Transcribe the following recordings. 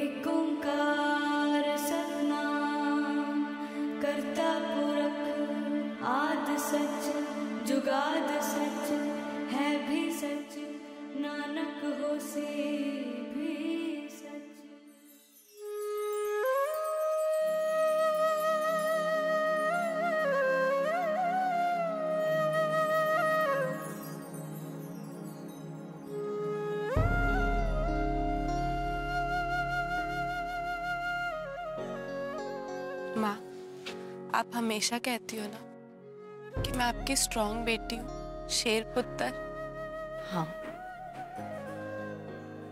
एक ओंकार सतनाम करता पुरख आद सच जुगाद सच है भी सच नानक होसे भी सच। माँ, आप हमेशा कहती हो ना कि मैं आपकी स्ट्रॉन्ग बेटी हूँ, शेर पुत्र। हाँ,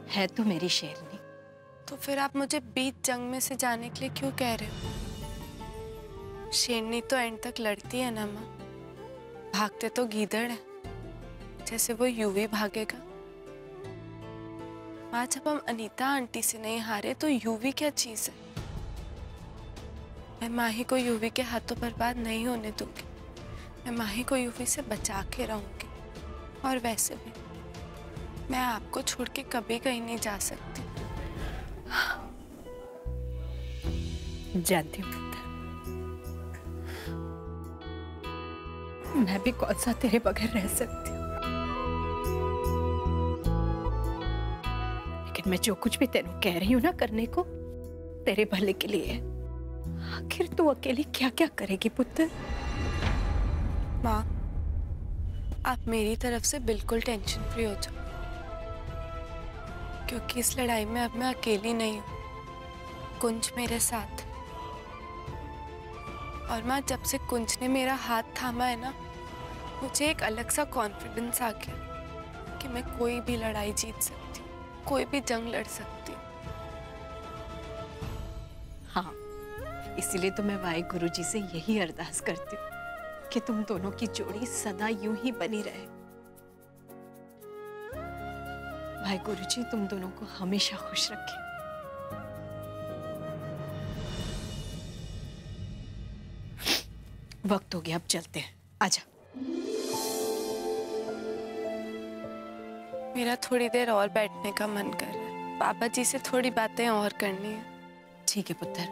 है तो मेरी शेरनी। तो फिर आप मुझे बीच जंग में से जाने के लिए क्यों कह रहे हो? शेरनी तो एंड तक लड़ती है ना माँ, भागते तो गीदड़ है, जैसे वो यूं ही भागेगा। माँ, जब हम अनीता आंटी से नहीं हारे तो यूवी क्या चीज है? मैं माही को यूवी के हाथों बर्बाद नहीं होने दूंगी। मैं माही को यूवी से बचा के रहूंगी। और वैसे भी मैं आपको छोड़ के कभी कहीं नहीं जा सकती। जानती हूँ पुत्र, मैं भी कौन सा तेरे बगैर रह सकती हूँ, लेकिन मैं जो कुछ भी तेनू कह रही हूँ ना करने को, तेरे भले के लिए है। आखिर तू अकेली क्या क्या करेगी पुत्र? माँ, आप मेरी तरफ से बिल्कुल टेंशन फ्री हो जाओ, क्योंकि इस लड़ाई में अब मैं अकेली नहीं हूँ। कुंज मेरे साथ। और माँ, जब से कुंज ने मेरा हाथ थामा है ना, मुझे एक अलग सा कॉन्फिडेंस आ गया कि मैं कोई भी लड़ाई जीत सकती हूँ, कोई भी जंग लड़ सकती हूँ। हाँ, इसीलिए तो मैं वाहिगुरु जी से यही अरदास करती हूँ कि तुम दोनों की जोड़ी सदा यूं ही बनी रहे। वाहिगुरु जी तुम दोनों को हमेशा खुश रखे। वक्त हो गया, अब चलते हैं, आजा। मेरा थोड़ी देर और बैठने का मन कर रहा है, पापा जी से थोड़ी बातें और करनी है। ठीक है पुत्र,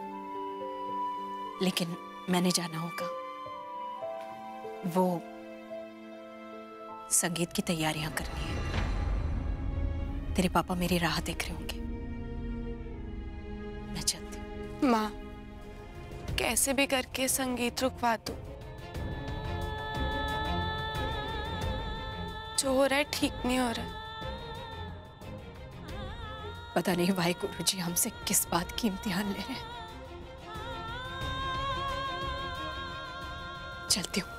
लेकिन मैंने जाना होगा। वो संगीत की तैयारियां करनी है। तेरे पापा मेरी राह देख रहे होंगे। मैं चलती हूँ। माँ, कैसे भी करके संगीत रुकवा दो। जो हो रहा है ठीक नहीं हो रहा। पता नहीं वाहिगुरु जी हमसे किस बात की इम्तिहान ले रहे हैं। चलती हूँ।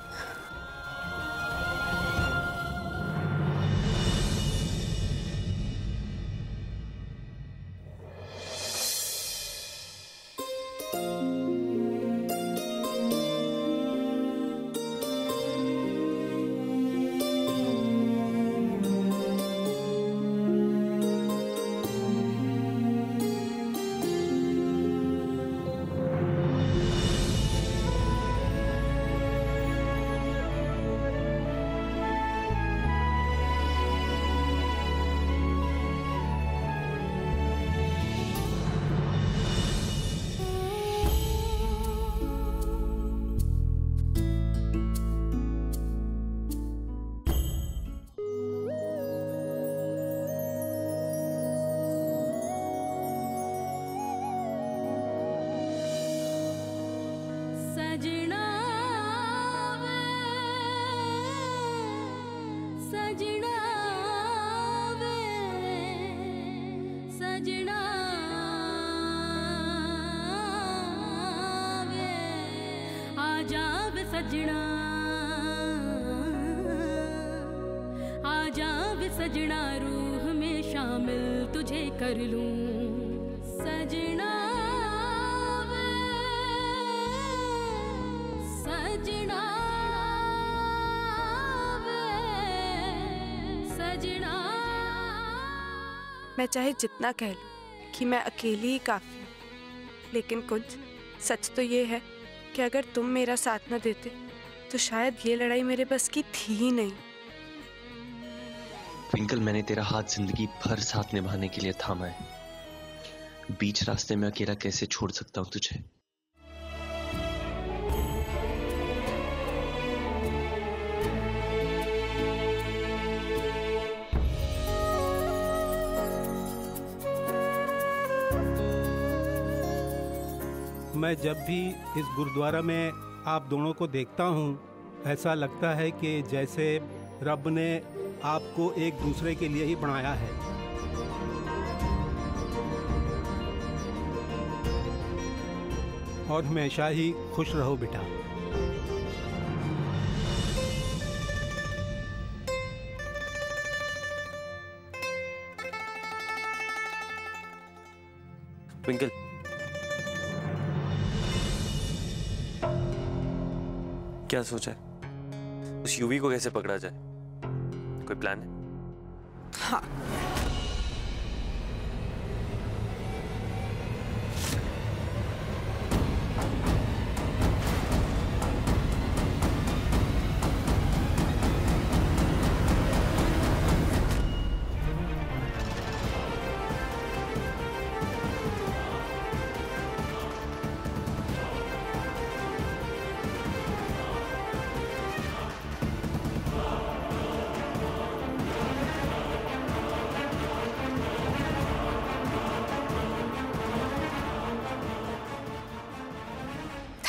सजना आजा वे सजना, रूह में शामिल तुझे कर लूं। सजना वे सजना वे सजना। मैं चाहे जितना कह लूं कि मैं अकेली ही काफी हूँ, लेकिन कुछ सच तो ये है कि अगर तुम मेरा साथ न देते तो शायद ये लड़ाई मेरे बस की थी ही नहीं। ट्विंकल, मैंने तेरा हाथ जिंदगी भर साथ निभाने के लिए थामा है। बीच रास्ते में अकेला कैसे छोड़ सकता हूं तुझे। मैं जब भी इस गुरुद्वारा में आप दोनों को देखता हूँ, ऐसा लगता है कि जैसे रब ने आपको एक दूसरे के लिए ही बनाया है। और हमेशा ही खुश रहो बेटा। ट्विंकल, क्या सोचा है? उस यूवी को कैसे पकड़ा जाए? कोई प्लान है? हाँ,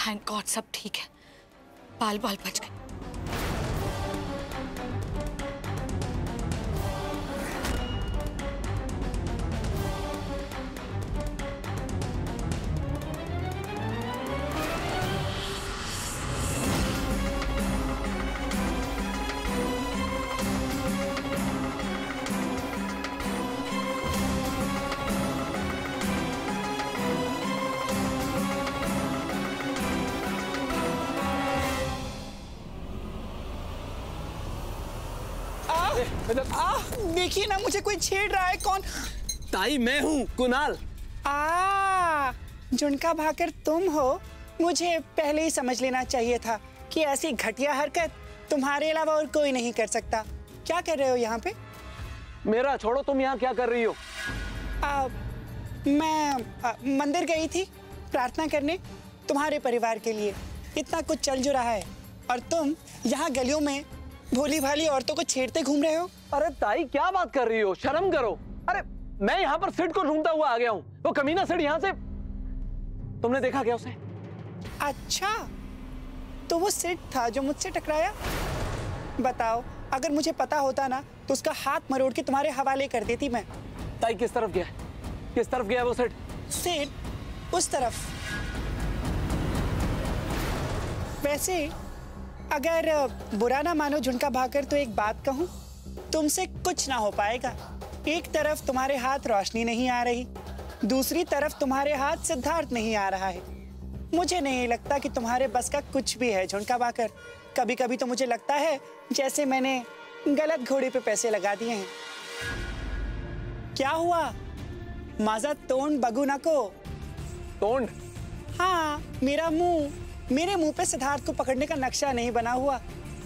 थैंक गॉड सब ठीक है, बाल बाल बच गए। देखिए ना, मुझे कोई छेड़ रहा है। कौन? ताई मैं हूँ, कुणाल। झुनका भाकर तुम हो। मुझे पहले ही समझ लेना चाहिए था कि ऐसी घटिया हरकत तुम्हारे अलावा और कोई नहीं कर सकता। क्या कर रहे हो यहाँ पे? मेरा छोड़ो, तुम यहाँ क्या कर रही हो? मैं मंदिर गई थी प्रार्थना करने तुम्हारे परिवार के लिए। इतना कुछ चल जो रहा है और तुम यहाँ गलियों में भोली भाली औरतों को छेड़ते घूम रहे हो। अरे ताई क्या बात कर रही हो, शर्म करो। अरे मैं यहाँ पर सिड को ढूंढता हुआ आ गया हूँ। वो कमीना सिड यहाँ से, तुमने देखा क्या उसे? अच्छा, तो वो सिड था जो मुझसे टकराया। बताओ, अगर मुझे पता होता ना तो उसका हाथ मरोड़ के तुम्हारे हवाले कर देती मैं। ताई किस तरफ गया? किस तरफ गया वो सिड? सिड उस तरफ। वैसे अगर बुरा ना मानो झुनका भाकर, तो एक बात कहूं, तुमसे कुछ ना हो पाएगा। एक तरफ तुम्हारे हाथ रोशनी नहीं आ रही, दूसरी तरफ तुम्हारे हाथ सिद्धार्थ नहीं आ रहा है। मुझे नहीं लगता कि तुम्हारे बस का कुछ भी है झुनका भाकर। कभी कभी तो मुझे लगता है जैसे मैंने गलत घोड़े पे पैसे लगा दिए हैं। क्या हुआ? माजा तोंड बगु ना को। तोंड? हाँ, मेरा मुंह। मेरे मुंह पे सिद्धार्थ को पकड़ने का नक्शा नहीं बना हुआ।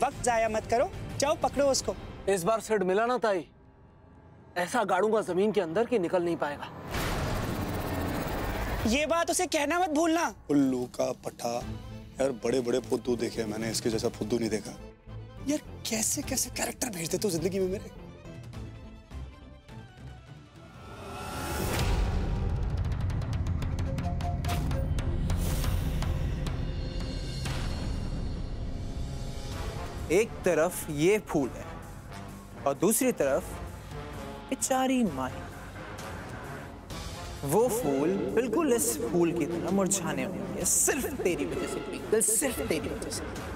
वक्त जाया मत करो, जाओ पकड़ो उसको। इस बार सिड मिला ना ताई, ऐसा गाड़ूंगा जमीन के अंदर कि निकल नहीं पाएगा। ये बात उसे कहना मत भूलना। उल्लू का पट्टा। यार बड़े बड़े फुद्दू देखे मैंने, इसके जैसा फुद्दू नहीं देखा। यार कैसे कैसे कैरेक्टर भेज देते हो जिंदगी में मेरे। एक तरफ ये फूल है और दूसरी तरफ बेचारी माही। वो फूल बिल्कुल इस फूल की तरह मुरझाने वाली है, सिर्फ तेरी वजह से ट्विंकल, सिर्फ तेरी वजह से।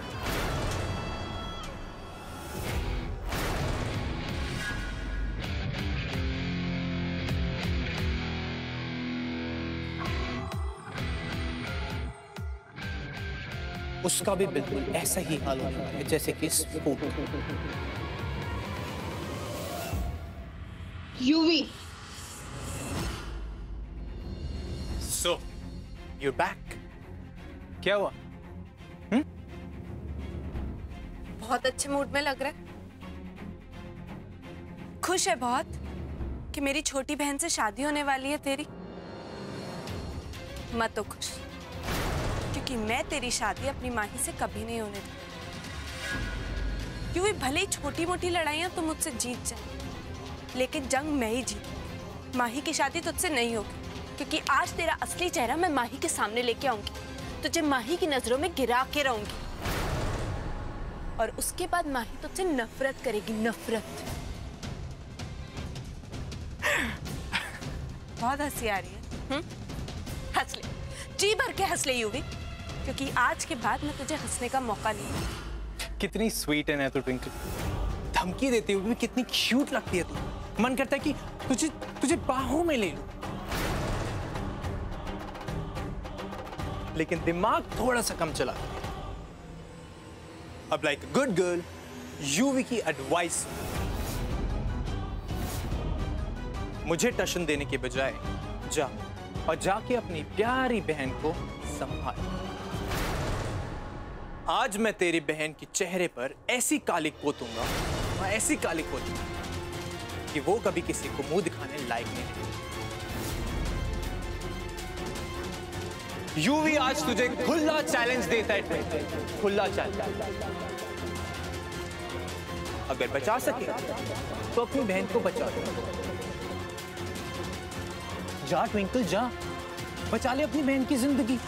उसका भी बिल्कुल ऐसा ही हाल होने वाला है जैसे कि इस फूल। यूवी। So, you're back. क्या हुआ? बहुत अच्छे मूड में लग रहा है। खुश है बहुत कि मेरी छोटी बहन से शादी होने वाली है तेरी। मत हो खुश, क्योंकि मैं तेरी शादी अपनी माही से कभी नहीं होने दूंगी। क्योंकि भले ही छोटी मोटी लड़ाइयां तुम मुझसे जीत जाए, लेकिन जंग मैं ही जीतूंगी। माही की शादी तुझसे नहीं होगी, क्योंकि आज तेरा असली चेहरा मैं माही के सामने लेके आऊंगी, तुझे माही की नजरों में गिरा के रहूंगी, और उसके बाद माही तुझसे नफरत करेगी, नफरत। बहुत हंसी आ रही है। हंस ले, जी भर के हंस ले यूवी, क्योंकि आज के बाद मैं तुझे हंसने का मौका नहीं दूंगी। कितनी स्वीट है ना तू ट्विंकल, धमकी देती हुई भी कितनी क्यूट लगती है तू। मन करता है कि तुझे बाहों में ले लूं, लेकिन दिमाग थोड़ा सा कम चला। अब like a good girl, UV की एडवाइस मुझे टशन देने के बजाय जा और जाके अपनी प्यारी बहन को संभाल। आज मैं तेरी बहन के चेहरे पर ऐसी कालिक पोतूंगा, मैं ऐसी कालिक पोतूंगा कि वो कभी किसी को मुंह दिखाने लायक नहीं। यूवी आज तुझे खुला चैलेंज देता है, खुला चैलेंज। अगर बचा सके तो अपनी बहन को बचा दे। जा ट्विंकल जा, बचा ले अपनी बहन की जिंदगी।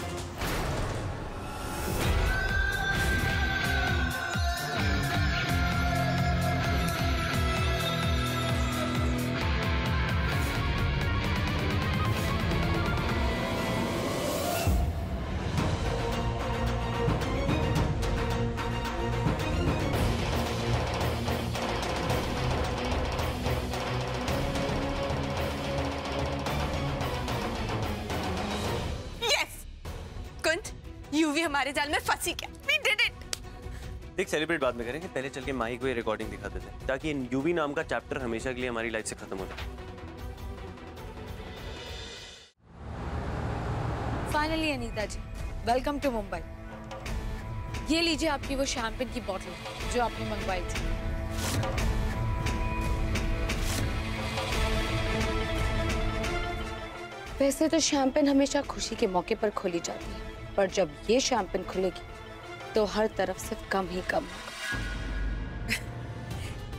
यूवी हमारे जाल में फंसी क्या? We did it! देख, सेलिब्रेट बाद में करेंगे, पहले चल के माही को ये रिकॉर्डिंग दिखा देते हैं, ताकि यूवी नाम का चैप्टर हमेशा के लिए हमारी लाइफ से खत्म हो जाए। Finally Anita ji, welcome to Mumbai. ये लीजिए आपकी वो शैंपेन की बोतल जो आपने मंगवाई थी। वैसे तो शैंपेन हमेशा खुशी के मौके पर खोली जाती है, पर जब ये शैंपेन खुलेगी तो हर तरफ से कम ही कम होगा।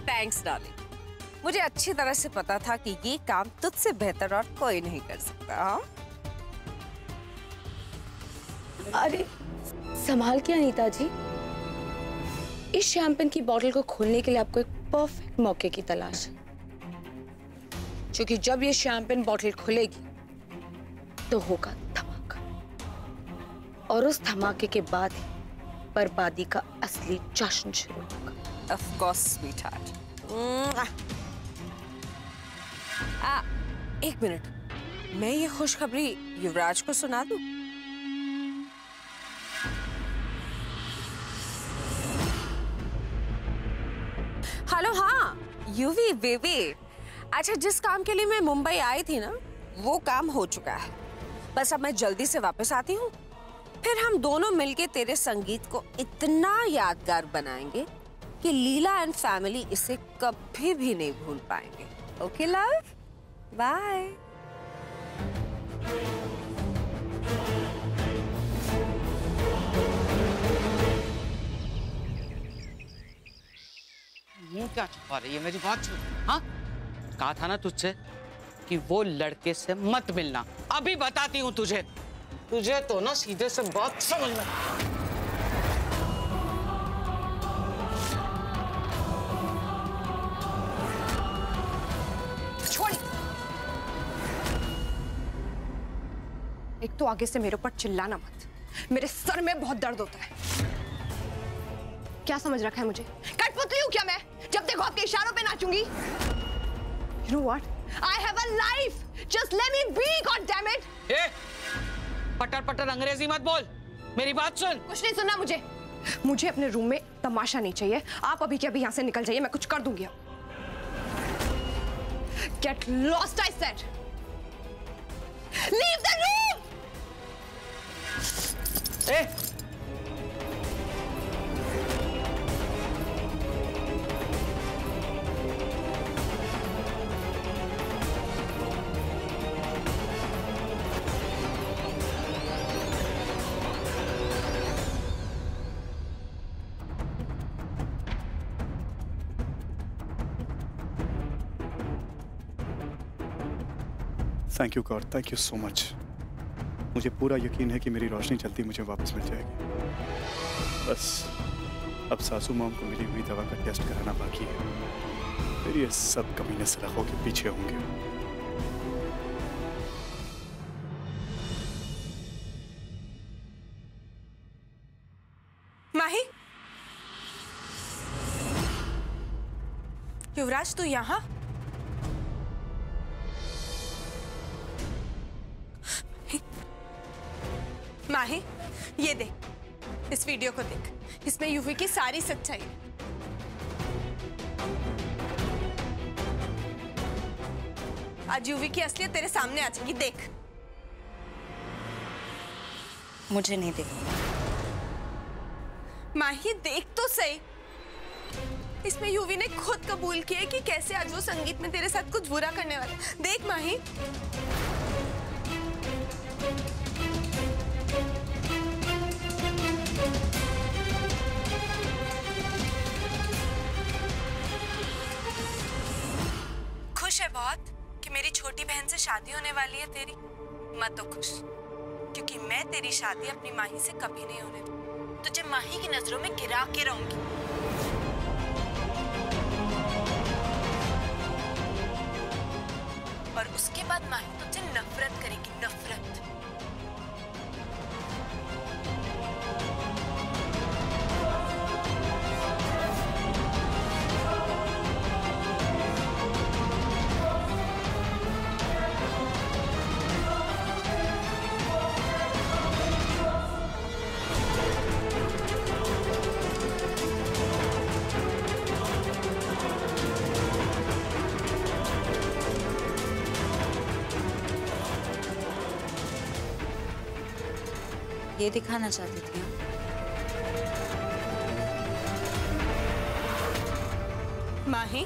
थैंक्स डार्लिंग, मुझे अच्छी तरह से पता था कि ये काम तुझसे बेहतर और कोई नहीं कर सकता। हाँ? अरे संभाल के अनीता जी, इस शैंपेन की बोतल को खोलने के लिए आपको एक परफेक्ट मौके की तलाश है, क्योंकि जब ये शैंपेन बोतल खुलेगी तो होगा धमाका, और उस धमाके के बाद ही बर्बादी का असली जश्न शुरू होगा। Of course, sweetheart. एक मिनट, मैं ये खुशखबरी युवराज को सुना दूं? हेलो, हाँ यूवी बेबी, अच्छा जिस काम के लिए मैं मुंबई आई थी ना, वो काम हो चुका है। बस अब मैं जल्दी से वापस आती हूँ, फिर हम दोनों मिलके तेरे संगीत को इतना यादगार बनाएंगे कि लीला एंड फैमिली इसे कभी भी नहीं भूल पाएंगे। Okay love, bye. मुंह क्या छुपा रही है, मेरी बात सुन। हाँ, कहा था ना तुझसे कि वो लड़के से मत मिलना। अभी बताती हूँ तुझे तो ना सीधे से बात समझना। छोड़। एक तो आगे से मेरे ऊपर चिल्लाना मत, मेरे सर में बहुत दर्द होता है। क्या समझ रखा है मुझे? कठपुतली हूँ क्या मैं? जब देखो आपके इशारों पे नाचूंगी। You know what? I have a life. Just let me be, God damn it. पटर पटर अंग्रेजी मत बोल, मेरी बात सुन। कुछ नहीं सुनना मुझे। मुझे अपने रूम में तमाशा नहीं चाहिए। आप अभी के अभी यहाँ से निकल जाइए, मैं कुछ कर दूंगी। Get lost, I said. Leave the room. Thank you God, thank you so much. मुझे पूरा यकीन है कि मेरी रोशनी जल्दी मुझे वापस मिल जाएगी। बस अब सासू माम को मिली हुई दवा का टेस्ट कराना बाकी है। फिर ये सब कमीने सलाखों के पीछे होंगे। माही, युवराज तू यहाँ? माही, ये देख, इस वीडियो को देख, इसमें यूवी की सारी सच्चाई है। आज यूवी की असलियत तेरे सामने आ जाएगी, देख। मुझे नहीं देखना। माही देख तो सही, इसमें यूवी ने खुद कबूल किया कि कैसे आज वो संगीत में तेरे साथ कुछ बुरा करने वाला। देख माही। खुश है बहुत कि मेरी छोटी बहन से शादी होने वाली है तेरी? मत तो खुश, क्योंकि मैं तेरी शादी अपनी माही से कभी नहीं होने दूँ। तुझे माही की नजरों में गिरा के रहूंगी। और उसके बाद माही तुझसे नफरत करेगी, नफरत। ये दिखाना चाहती थी। माही,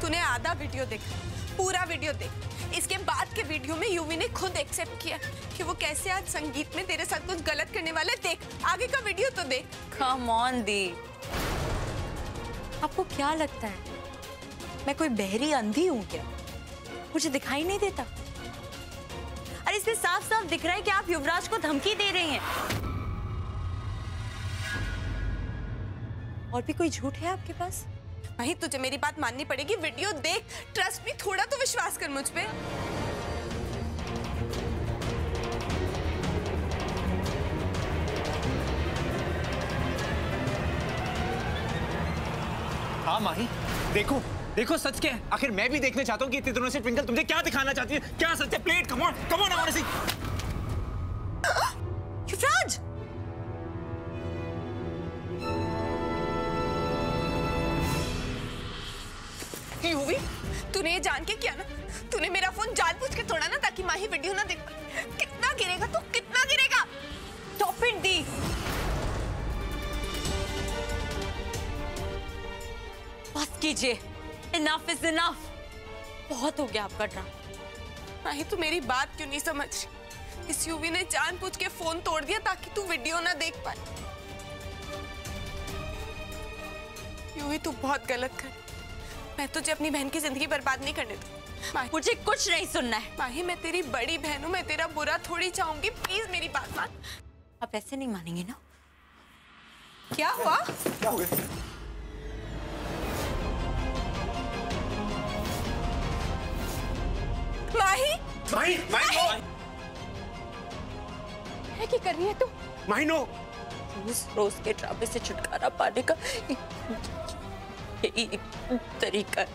तूने आधा वीडियो देखा, पूरा वीडियो देख। इसके बाद के वीडियो में यूवी ने खुद एक्सेप्ट किया कि वो कैसे आज संगीत में तेरे साथ कुछ गलत करने वाले। देख आगे का वीडियो तो देख। कम ऑन दी, आपको क्या लगता है मैं कोई बहरी अंधी हूँ क्या? मुझे दिखाई नहीं देता? अरे इसमें साफ साफ दिख रहा है कि आप युवराज को धमकी दे रही हैं। और भी कोई झूठ है आपके पास? नहीं, तुझे मेरी बात माननी पड़ेगी। वीडियो देख, ट्रस्ट मी, थोड़ा तो विश्वास कर मुझ पे। हाँ माही, देखो देखो सच क्या है। आखिर मैं भी देखना चाहता हूँ कि इतने दिनों से ट्विंकल तुझे क्या दिखाना चाहती है, क्या सच है। Plate come on I want to see. Yuvraj, Yuvi, तूने ये जान के किया ना? तूने मेरा फोन जानबूझ के तोड़ा ना ताकि माही वीडियो ना देख पाए। कितना गिरेगा तू, कितना गिरेगा? Stop it the. बस कीजिए, इनफ इज इनफ। बहुत हो गया आपका ड्रामा। माही, तू मेरी बात क्यों नहीं समझ रही? इस यूवी ने जानबूझ के फोन तोड़ दिया ताकि तू वीडियो ना देख पाए। यूवी, तू बहुत गलत कर। मैं तुझे अपनी बहन की जिंदगी बर्बाद नहीं करने दूँ। मुझे कुछ नहीं सुनना है। माही, मैं तेरी बड़ी बहन हूँ, मैं तेरा बुरा थोड़ी चाहूंगी। प्लीज मेरी बात मान। आप ऐसे नहीं मानेंगे ना? क्या हुआ? क्या हो गया? माही, माही, माही, क्या कर रही है तू? माही नो। रोज रोज के ड्रामे से छुटकारा पाने का यही एक तरीका है।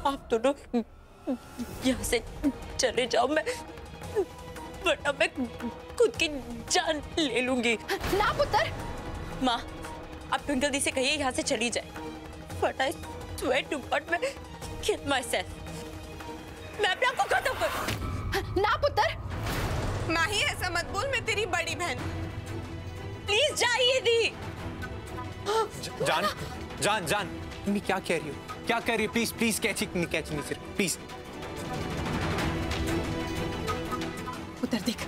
आप दोनों यहाँ से चले जाओ, वरना मैं खुद की जान ले लूंगी। ना पुत्र। माँ, आप ट्विंकल दी से कहिए यहाँ से चली जाए, वरना I swear to God मैं kill myself। मैं अपने आप को खत्म कर। ना पुत्र। माही, ऐसा मत बोल, मैं तेरी बड़ी बहन। प्लीज जाइए दी। जान, जान, जान, मैं क्या कह रही हूँ? क्या कह रही है? प्लीज प्लीज कैच मी सिर्फ प्लीज। पुत्र देख,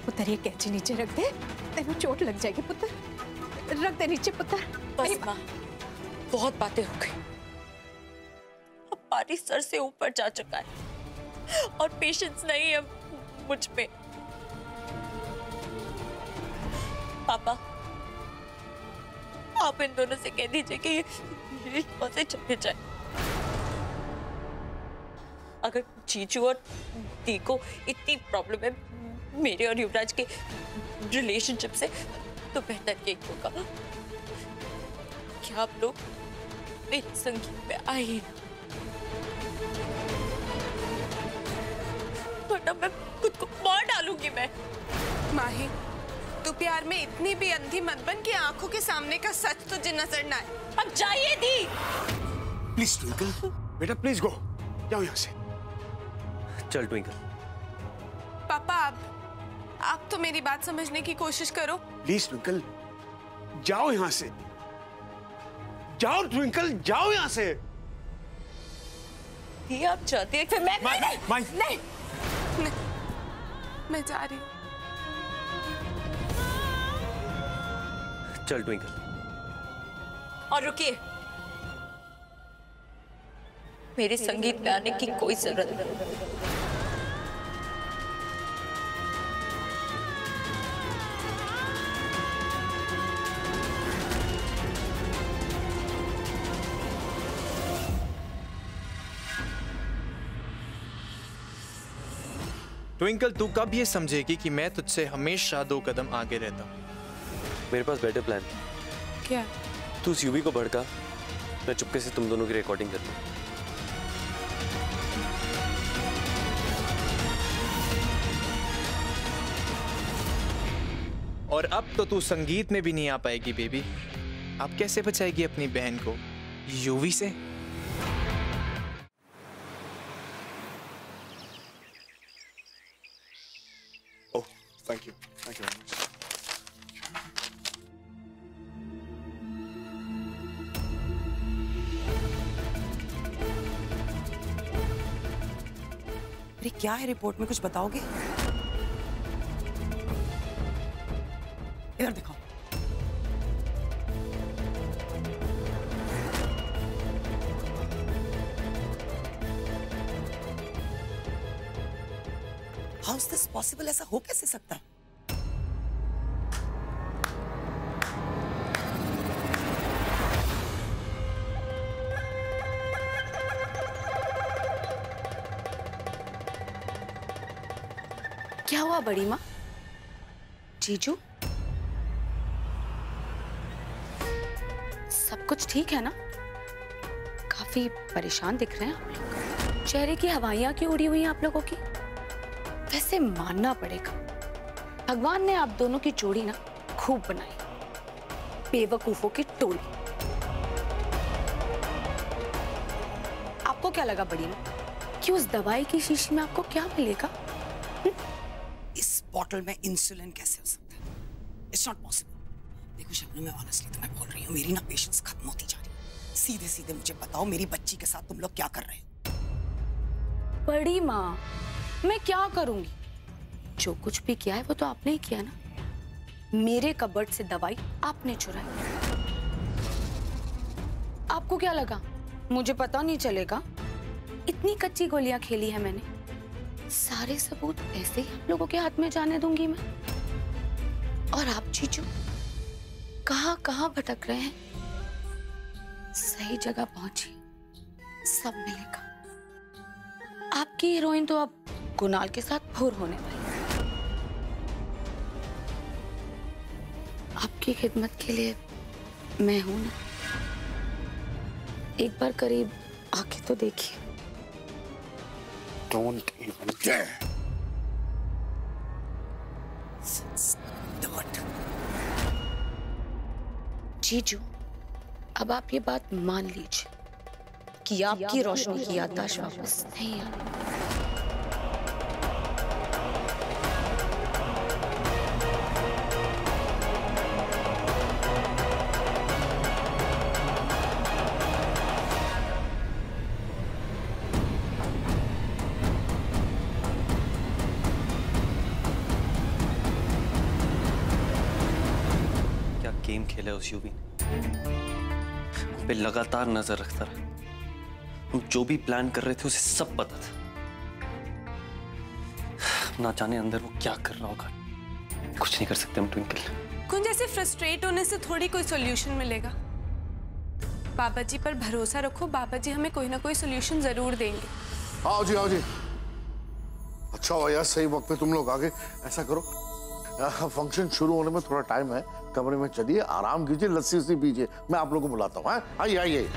पुत्र ये कैची नीचे रख दे, तेनू चोट लग जाएगी। पुत्र रख दे नीचे। पुत्र बस माँ, बहुत बातें हो गई, अब पारी सर से ऊपर जा चुका है और पेशेंस नहीं है मुझ पे। पापा, आप इन दोनों से कह दीजिए कि ये रिश्तों से चले जाए। अगर जीजू और दी को इतनी प्रॉब्लम है मेरे और युवराज के रिलेशनशिप से, तो बेहतर यही होगा कि आप लोग मेरे संगीत में आइए ना, वरना मैं खुद को मार डालूंगी। मैं माही, तू प्यार में इतनी भी अंधी मत बन कि आंखों के सामने का सच तुझे नजर ना आए। अब जाइए दी। प्लीज ट्विंकल, बेटा प्लीज गो, जाओ यहाँ से। चल ट्विंकल। पापा, आप तो मेरी बात समझने की कोशिश करो। प्लीज ट्विंकल, जाओ यहाँ से, जाओ ट्विंकल, जाओ यहाँ से। दी आप चाहते हैं फिर मैं नहीं, मैं जा रही हूँ। चल ट्विंकल। और रुकिए, मेरे संगीत में आने की कोई जरूरत नहीं। ट्विंकल, तू कब ये समझेगी कि मैं तुझसे हमेशा 2 कदम आगे रहता हूँ? मेरे पास बेटर प्लान। क्या? तू उस यूवी को भड़का, मैं चुपके से तुम दोनों की रिकॉर्डिंग कर लूँ। और अब तो तू संगीत में भी नहीं आ पाएगी बेबी। अब कैसे बचाएगी अपनी बहन को यूवी से? ओह, थैंक यू वेरी मच। अरे क्या है रिपोर्ट में, कुछ बताओगे? इधर दिखाओ। How is this possible? ऐसा हो कैसे सकता है? क्या हुआ बड़ी माँ? जीजू, सब कुछ ठीक है ना? काफी परेशान दिख रहे हैं आप लोग। चेहरे की हवाइयां क्यों उड़ी हुई हैं आप लोगों की? वैसे मानना पड़ेगा, भगवान ने आप दोनों की जोड़ी ना खूब बनाई। बेवकूफों की टोली। आपको क्या लगा बड़ी माँ कि उस दवाई की शीशी में आपको क्या मिलेगा? इस बॉटल में इंसुलिन कैसे हो सकता है? It's not possible. देखो शबनम, मैं ऑनेस्टली तुम्हें बोल रही हूँ, मेरी ना पेशेंस खत्म होती जा रही है। सीधे सीधे मुझे बताओ, मेरी बच्ची के साथ तुम लोग क्या कर रहे हो? बड़ी माँ, मैं क्या करूंगी? जो कुछ भी किया है वो तो आपने ही किया ना। मेरे कबर्ड से दवाई आपने चुराई। आपको क्या लगा मुझे पता नहीं चलेगा? इतनी कच्ची गोलियां खेली है मैंने। सारे सबूत ऐसे ही आप लोगों के हाथ में जाने दूंगी मैं। और आप जीजू कहां कहां भटक रहे हैं? सही जगह पहुंची, सब मिलेगा। आपकी हीरोइन तो अब कुणाल के साथ भूर होने वाली है। आपकी खिदमत के लिए मैं हूं ना। एक बार करीब आके तो देखिए। Don't even dare. जीजू, अब आप ये बात मान लीजिए कि आपकी रोशनी की याददाश्त वापस नहीं आनी। गेम खेला उस यूवी ने, पे लगातार नजर रखता रहा। हम जो भी प्लान कर रहे थे उसे सब पता था। ना जाने अंदर वो क्या कर रहा होगा। कुछ नहीं कर सकते हम ट्विंकल। कुंज, ऐसे फ्रस्ट्रेट होने से थोड़ी कोई सॉल्यूशन मिलेगा। बाबा जी पर भरोसा रखो, बाबा जी हमें कोई ना कोई सॉल्यूशन जरूर देंगे। आओ जी, आओ जी। अच्छा हुआ यार, सही वक्त पे तुम लोग आ गए। ऐसा करो, फंक्शन शुरू होने में थोड़ा टाइम है, कमरे में चलिए, आराम कीजिए, लस्सी उस्सी पीजिए, मैं आप लोगों को बुलाता हूँ। आइए आइए।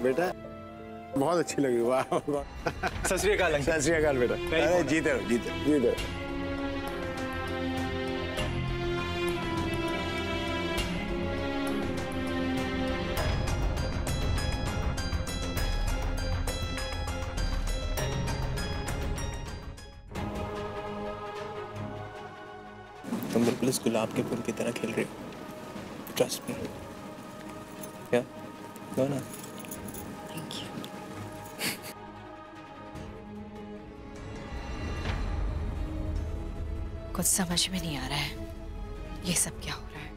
बेटा बहुत अच्छी लगी। वाह सत श्री अकाल अंकल। सत श्री अकाल बेटा। अरे जीते रहो, जीते जीते रहो। तुम बिल्कुल इस गुलाब के फूल की तरह खिल रही हो। Trust me. क्या नो ना। Thank you. कुछ समझ में नहीं आ रहा है ये सब क्या हो रहा है।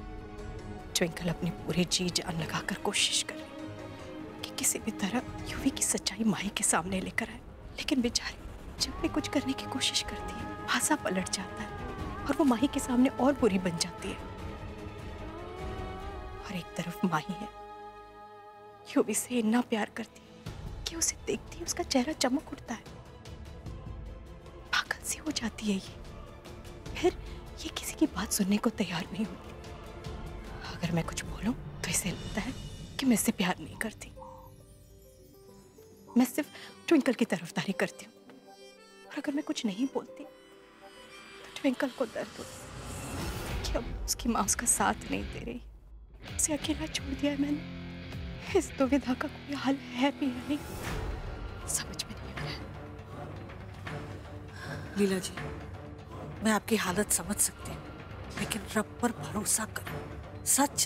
ट्विंकल अपनी पूरी जी जान लगाकर कोशिश कर रही है कि किसी भी तरह यूवी की सच्चाई माही के सामने लेकर आए, लेकिन बेचारी जब भी कुछ करने की कोशिश करती है हासा पलट जाता है और वो माही के सामने और बुरी बन जाती है। और एक तरफ माही है, यूवी से इतना प्यार करती है कि उसे देखती है उसका चेहरा चमक उठता है, पागल सी हो जाती है ये। फिर ये किसी की बात सुनने को तैयार नहीं होती। अगर मैं कुछ बोलूं तो इसे लगता है कि मैं इससे प्यार नहीं करती, मैं सिर्फ ट्विंकल की तरफदारी करती हूँ। और अगर मैं कुछ नहीं बोलती तो ट्विंकल को दर्द होता कि अब उसकी माँ उसका साथ नहीं दे रही, उसे अकेला छोड़ दिया है मैंने। इस दुविधा का कोई हल है भी नहीं, समझ में नहीं आ रहा है। लीला जी, मैं आपकी हालत समझ सकती हूँ, लेकिन रब पर भरोसा करो। सच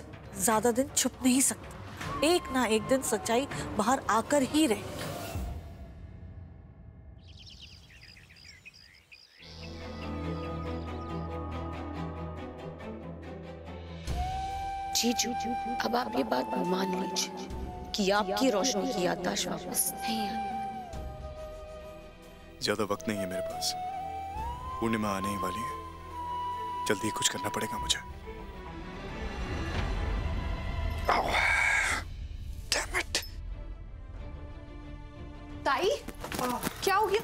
ज्यादा दिन छुप नहीं सकता, एक ना एक दिन सच्चाई बाहर आकर ही रहेगी। जीजू, अब आप ये बात मान लीजिए कि आपकी रोशनी की याददाश्त वापस नहीं आएगी। ज्यादा वक्त नहीं है मेरे पास, पूर्णिमा आने ही वाली है, जल्दी कुछ करना पड़ेगा मुझे। Damn it. ताई, क्या हो गया?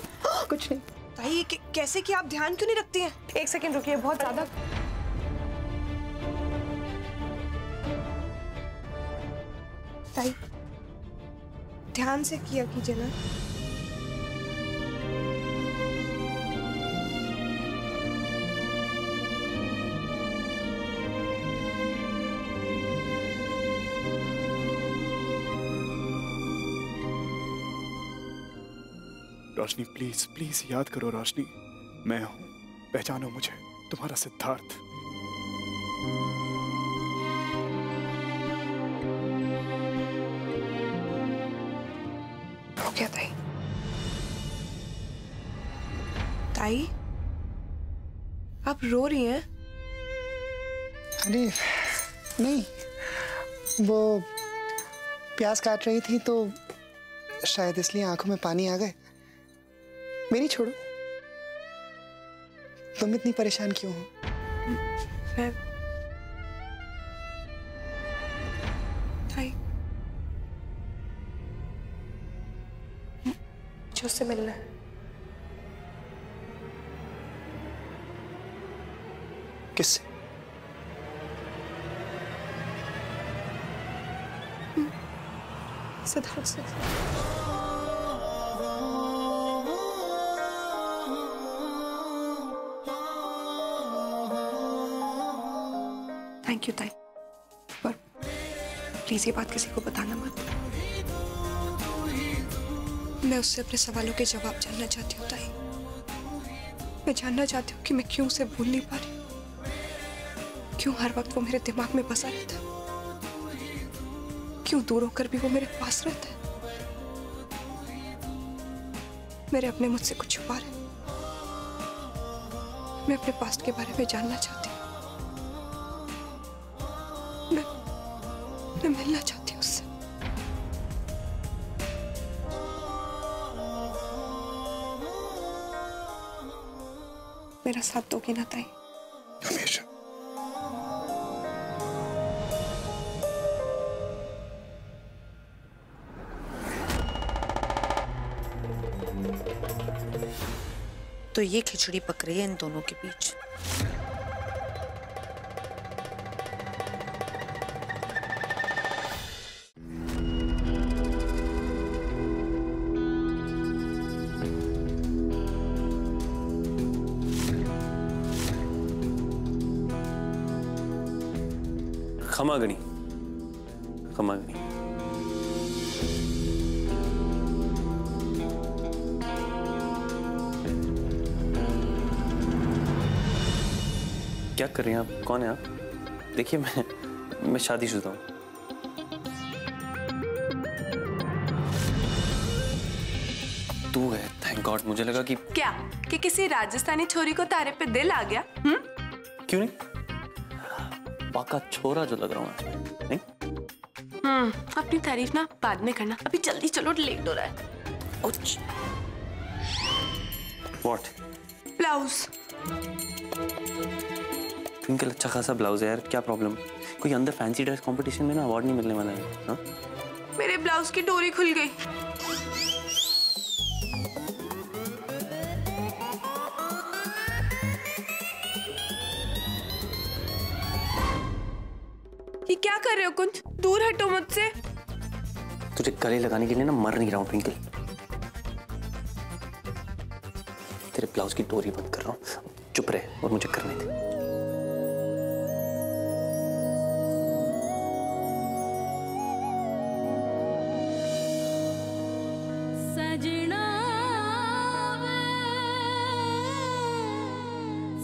कुछ नहीं। ताई, कैसे कि आप ध्यान क्यों नहीं रखती हैं? एक सेकंड रुकिए, बहुत ज्यादा। ताई, ध्यान से किया कीजिए ना। रोशनी प्लीज प्लीज याद करो रोशनी, मैं हूं, पहचानो मुझे, तुम्हारा सिद्धार्थ। हो गया ताई। ताई, आप रो रही हैं? अरे नहीं, वो प्यास काट रही थी तो शायद इसलिए आंखों में पानी आ गए। मेरी छोड़ो, तुम इतनी परेशान क्यों हो? मैं ताई, मुझे उससे मिलना है। किससे? सिद्धार्थ से। थैंक यू ताई, पर प्लीज ये बात किसी को बताना मत। मैं उससे अपने सवालों के जवाब जानना चाहती हूँ ताई। मैं जानना चाहती हूँ कि मैं क्यों उसे भूल नहीं पा रही, क्यों हर वक्त वो मेरे दिमाग में बसा रहता है, क्यों दूर होकर भी वो मेरे पास रहता है। मेरे अपने मुझसे कुछ छुपा रहे। मैं अपने पास्ट के बारे में जानना चाहती हूँ। मैं मिलना चाहती हूँ उससे। मेरा साथ दोगी ना ताई? हमेशा। तो ये खिचड़ी पक रही है इन दोनों के बीच। खमागनी, खमागनी। क्या कर रही हैं आप? कौन है आप? देखिए मैं शादीशुदा हूँ। तू है, थैंक गॉड। मुझे लगा कि क्या कि किसी राजस्थानी छोरी को तारे पे दिल आ गया? क्यों नहीं? पाका छोरा जो लग रहा हूँ नहीं? अपनी तारीफ ना बाद में करना, अभी जल्दी चलो, लेट हो रहा है। What? ब्लाउज। ट्विंकल अच्छा खासा ब्लाउज है यार, क्या प्रॉब्लम? कोई अंदर फैंसी ड्रेस कंपटीशन में ना अवार्ड नहीं मिलने वाला है ना? मेरे ब्लाउज की डोरी खुल गई। ये क्या कर रहे हो कुंज? दूर हटो मुझसे। तुझे गले लगाने के लिए ना मर नहीं रहा हूँ ट्विंकल। तेरे ब्लाउज की डोरी बंद कर रहा हूँ, चुप रहे और मुझे करने दे। सजना वे,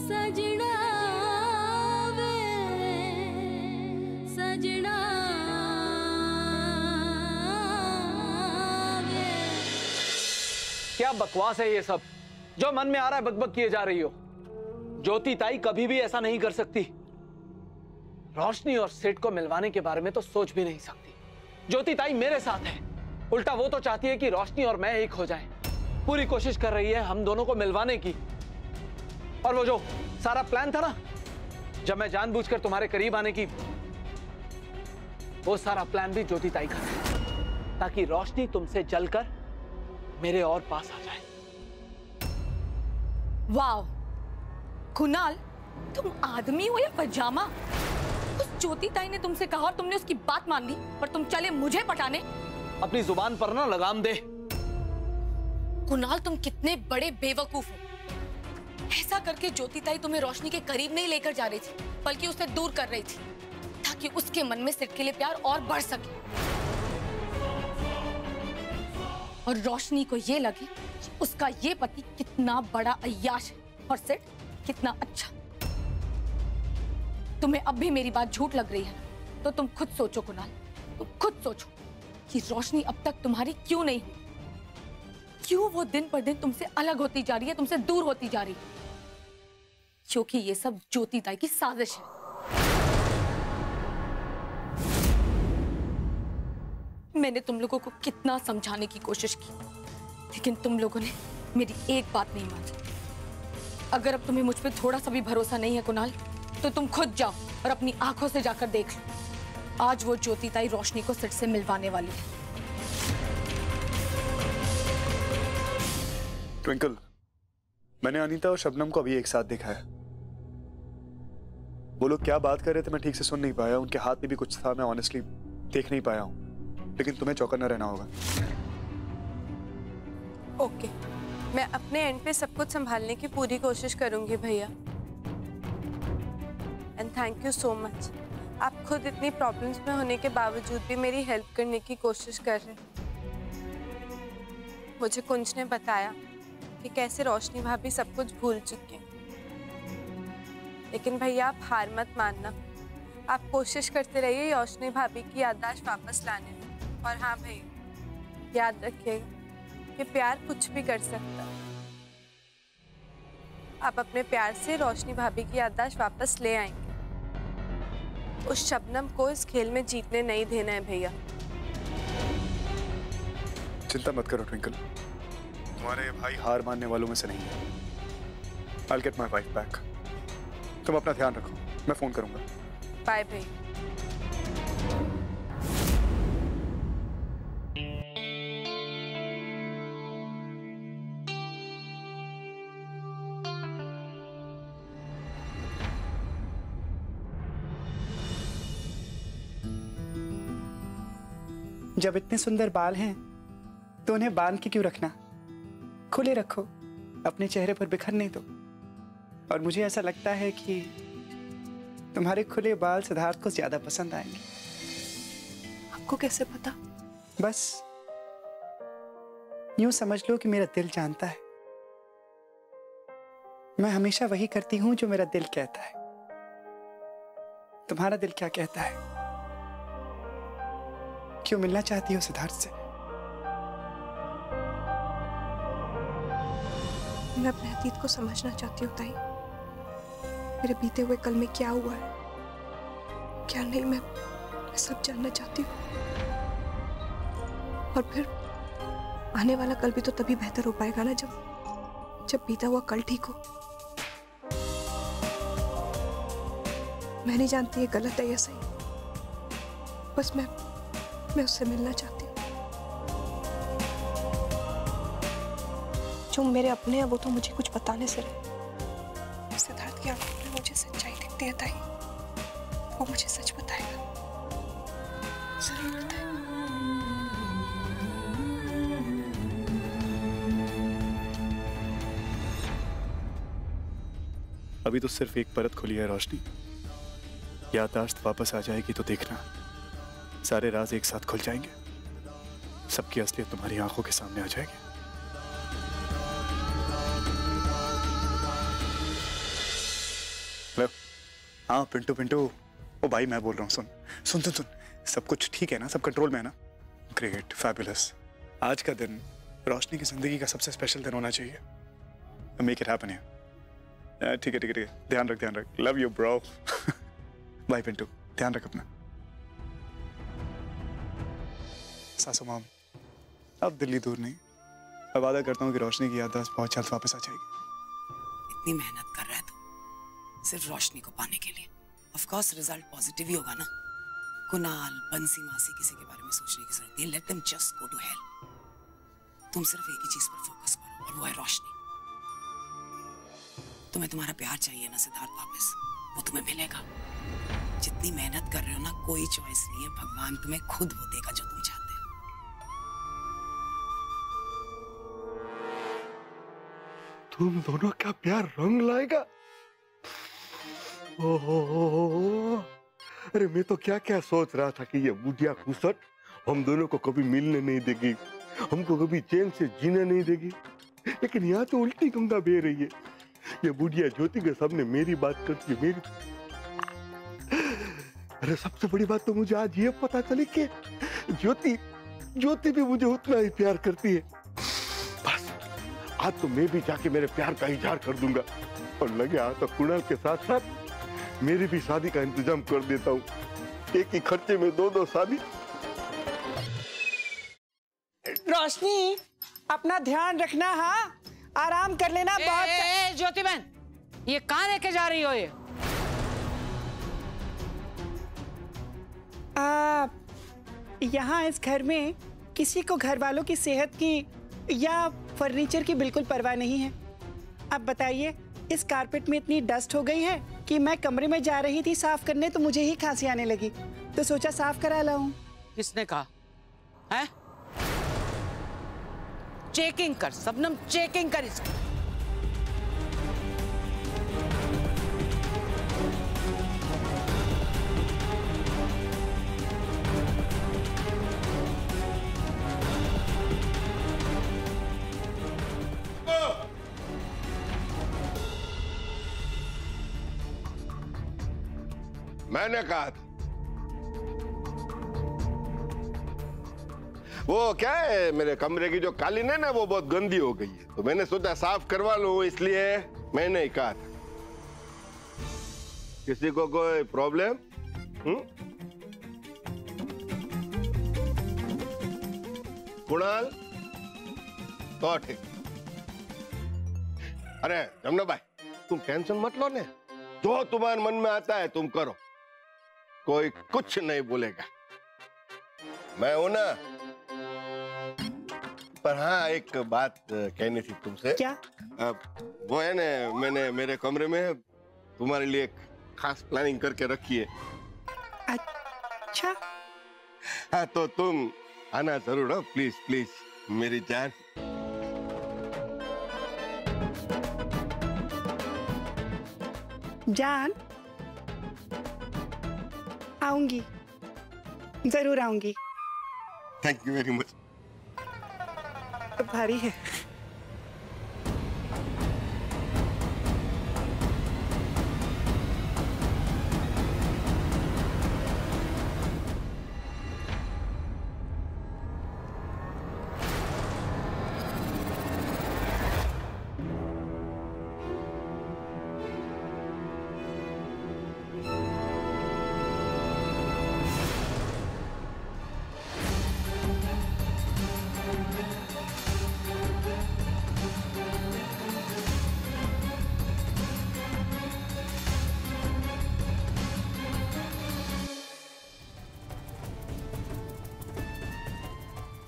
सजना वे, सजना वे। क्या बकवास है ये सब? जो मन में आ रहा है बकबक किए जा रही हो। ज्योति ताई कभी भी ऐसा नहीं कर सकती। रोशनी और सेठ को मिलवाने के बारे में तो सोच भी नहीं सकती। ज्योति ताई मेरे साथ है, उल्टा वो तो चाहती है कि रोशनी और मैं एक हो जाएं। पूरी कोशिश कर रही है हम दोनों को मिलवाने की। और वो जो सारा प्लान था ना, जब मैं जानबूझकर तुम्हारे करीब आने की, वो सारा प्लान भी ज्योति ताई का था, ताकि रोशनी तुमसे जलकर मेरे और पास आ जाए। वाह कुणाल, तुम आदमी हो या पजामा? उस ज्योति ताई ने तुमसे कहा और तुमने उसकी बात मान ली, पर तुम चले मुझे पटाने। अपनी जुबान पर ना लगाम दे। कुणाल, तुम कितने बड़े बेवकूफ हो। ऐसा करके ज्योति ताई तुम्हें रोशनी के करीब नहीं लेकर जा रही थी, बल्कि उसे दूर कर रही थी, ताकि उसके मन में सिर्फ के लिए प्यार और बढ़ सके और रोशनी को ये लगे कि उसका ये पति कितना बड़ा अय्याश है और सिर्फ कितना अच्छा। तुम्हें अब भी मेरी बात झूठ लग रही है तो तुम खुद सोचो कुणाल, तुम खुद सोचो कि रोशनी अब तक तुम्हारी क्यों नहीं हुई। क्यों वो दिन पर दिन तुमसे अलग होती जा रही है, तुमसे दूर होती जा रही है? क्योंकि ये सब ज्योति ताई की साजिश है। मैंने तुम लोगों को कितना समझाने की कोशिश की, लेकिन तुम लोगों ने मेरी एक बात नहीं मानी। अगर अब तुम्हें मुझ पे थोड़ा सा भी भरोसा नहीं है कुणाल, तो तुम खुद जाओ और अपनी आंखों से जाकर देख लो। आज वो ज्योति ताई रोशनी को सिर से मिलवाने वाली है। ट्विंकल, मैंने अनीता और शबनम को अभी एक साथ देखा है। वो लोग क्या बात कर रहे थे मैं ठीक से सुन नहीं पाया। उनके हाथ में भी कुछ था, मैं ऑनेस्टली देख नहीं पाया हूं। लेकिन तुम्हें चौकन्ना रहना होगा। ओके, मैं अपने एंड पे सब कुछ संभालने की पूरी कोशिश करूंगी भैया। And thank you so much. आप खुद इतनी प्रॉब्लम्स में होने के बावजूद भी मेरी हेल्प करने की कोशिश कर रहे हैं। मुझे कुंज ने बताया कि कैसे रोशनी भाभी सब कुछ भूल चुकी हैं। लेकिन भैया आप हार मत मानना, आप कोशिश करते रहिए रोशनी भाभी की याददाश्त वापस लाने में। और हाँ भैया, याद रखिएगा कि प्यार कुछ भी कर सकता। आप अपने प्यार से रोशनी भाभी की याददाश्त वापस ले आएंगे। उस शबनम को इस खेल में जीतने नहीं देना है भैया। चिंता मत करो ट्विंकल, तुम्हारे भाई हार मानने वालों में से नहीं है। I'll get my wife back. तुम अपना ध्यान रखो, मैं फोन करूंगा। बाय भैया। जब इतने सुंदर बाल हैं तो उन्हें बांध के क्यों रखना? खुले रखो, अपने चेहरे पर बिखरने दो। और मुझे ऐसा लगता है कि तुम्हारे खुले बाल सिद्धार्थ को ज्यादा पसंद आएंगे। आपको कैसे पता? बस यूं समझ लो कि मेरा दिल जानता है। मैं हमेशा वही करती हूं जो मेरा दिल कहता है। तुम्हारा दिल क्या कहता है? क्यों मिलना चाहती हो सिद्धार्थ से? मैं अपने अतीत को समझना चाहती हूँ ताई। मेरे बीते हुए कल में क्या हुआ है, क्या नहीं, मैं सब जानना चाहती हूँ। और फिर आने वाला कल भी तो तभी बेहतर हो पाएगा ना जब बीता हुआ कल ठीक हो। मैं नहीं जानती ये गलत है या सही, बस मैं उससे मिलना चाहती हूँ। जो मेरे अपने हैं वो तो मुझे कुछ बताने से रहे। सिद्धार्थ की आंखों में मुझे सच्चाई दिखती है ताई, वो मुझे सच बताएगा, जरूर बताएगा। अभी तो सिर्फ एक परत खुली है रोशनी, याददाश्त वापस आ जाएगी तो देखना सारे राज एक साथ खुल जाएंगे। सबकी असलियत तुम्हारी आंखों के सामने आ जाएगी। हेलो, हाँ पिंटू पिंटू, ओ भाई मैं बोल रहा हूँ। सुन सुन सुन सुन, सब कुछ ठीक है ना? सब कंट्रोल में है ना? Great, fabulous. आज का दिन रोशनी की जिंदगी का सबसे स्पेशल दिन होना चाहिए। मेक इट हैपन है। ठीक है ठीक है ठीक है, ध्यान रख। Love you bro. Bye Pintu, ध्यान रख अपना। सासू माम, अब दिल्ली दूर नहीं। अब वादा करता हूँ कि रोशनी की याददाश्त बहुत जल्द वापस आ जाएगी। इतनी मेहनत कर रहा है तो सिर्फ रोशनी को पाने के लिए। ऑफ कोर्स रिजल्ट पॉजिटिव ही होगा ना। कुणाल, बंसी मासी, किसी के बारे में सोचने की जरूरत नहीं। Let them just go to hell. तुम सिर्फ एक ही चीज पर फोकस करो और वो है रोशनी। तुम्हें तुम्हारा प्यार चाहिए ना सिद्धार्थ वापस, वो तुम्हें मिलेगा। जितनी मेहनत कर रहे हो ना, कोई चॉइस नहीं है, भगवान तुम्हें खुद वो देगा जो तुम चाहते हो। तुम दोनों का प्यार रंग लाएगा। ओहो, अरे मैं तो क्या क्या सोच रहा था कि ये बुढ़िया खुसट हम दोनों को कभी मिलने नहीं देगी, हमको कभी चैन से जीने नहीं देगी। लेकिन यहाँ तो उल्टी गंगा बह रही है। ये बुढ़िया ज्योति के सामने मेरी बात करती है, मेरी। अरे सबसे बड़ी बात तो मुझे आज ये पता चली कि ज्योति भी मुझे उतना ही प्यार करती है। बस आज तो मैं भी जाके मेरे प्यार का इजहार कर दूंगा। और लगे हाथ तो कुणाल के साथ साथ मेरी भी शादी का इंतजाम कर देता हूँ। एक ही खर्चे में दो शादी। रोशनी, अपना ध्यान रखना। हाँ, आराम कर लेना। बहुत ज्योति बहन, ये कहाँ लेके जा रही हो? ये यहाँ इस घर में किसी को घर वालों की सेहत की या फर्नीचर की बिल्कुल परवाह नहीं है। अब बताइए, इस कारपेट में इतनी डस्ट हो गई है कि मैं कमरे में जा रही थी साफ करने तो मुझे ही खांसी आने लगी, तो सोचा साफ करा लाऊं। किसने कहा है? चेकिंग कर सबनम, चेकिंग कर इसकी। मैंने कहा था वो क्या है, मेरे कमरे की जो कालीन है ना वो बहुत गंदी हो गई है, तो मैंने सोचा साफ करवा लूं, इसलिए मैंने ही कहा था। किसी को कोई प्रॉब्लम? कुणाल तो ठीक। अरे जमुना भाई तुम टेंशन मत लो ने, जो तुम्हारे मन में आता है तुम करो, कोई कुछ नहीं बोलेगा, मैं हूं ना। पर हाँ एक बात कहनी थी तुमसे। क्या? वो है ना, मैंने मेरे कमरे में तुम्हारे लिए एक खास प्लानिंग करके रखी है। अच्छा। हाँ तो तुम आना जरूर हो, प्लीज प्लीज मेरी जान। जान, आऊंगी, जरूर आऊंगी। Thank you very much. भारी है।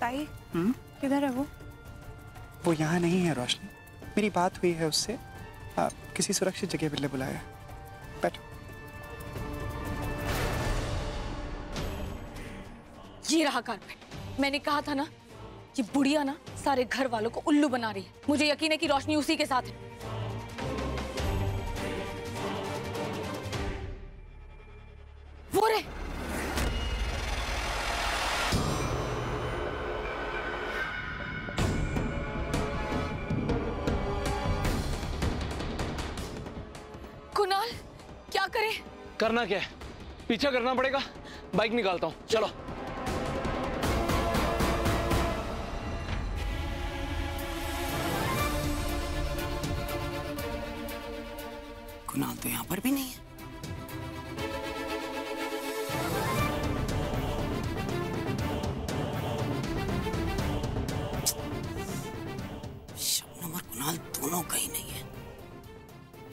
ताई, किधर है वो? वो यहाँ नहीं है रोशनी, मेरी बात हुई है उससे, किसी सुरक्षित जगह पे बुलाया। बैठो। ये रहा कारपेट। मैंने कहा था ना, ये बुढ़िया ना सारे घर वालों को उल्लू बना रही है। मुझे यकीन है कि रोशनी उसी के साथ है। वो रे, कुणाल क्या करें? करना क्या है, पीछा करना पड़ेगा। बाइक निकालता हूँ, चलो। कुणाल तो यहाँ पर भी नहीं है। शबनम और कुणाल दोनों कहीं नहीं है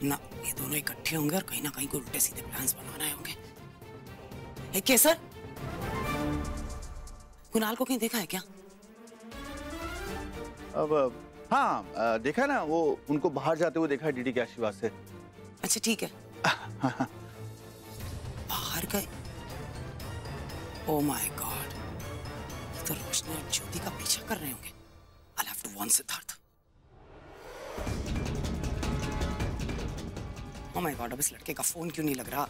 ना। ये दोनों इकट्ठे होंगे और कहीं ना कहीं कोई उल्टे सीधे प्लान्स बना रहे होंगे। केसर, कुणाल को कहीं देखा है क्या? अब हाँ देखा ना, वो उनको बाहर जाते हुए देखा है डीडी के आशीर्वाद से। अच्छा ठीक है। बाहर गए? ओह माय गॉड, ये तो रोशनी और ज्योति का पीछा कर रहे होंगे। I'll have to warn Siddharth. Oh my God, अब इस लड़के का फोन क्यों नहीं लग रहा?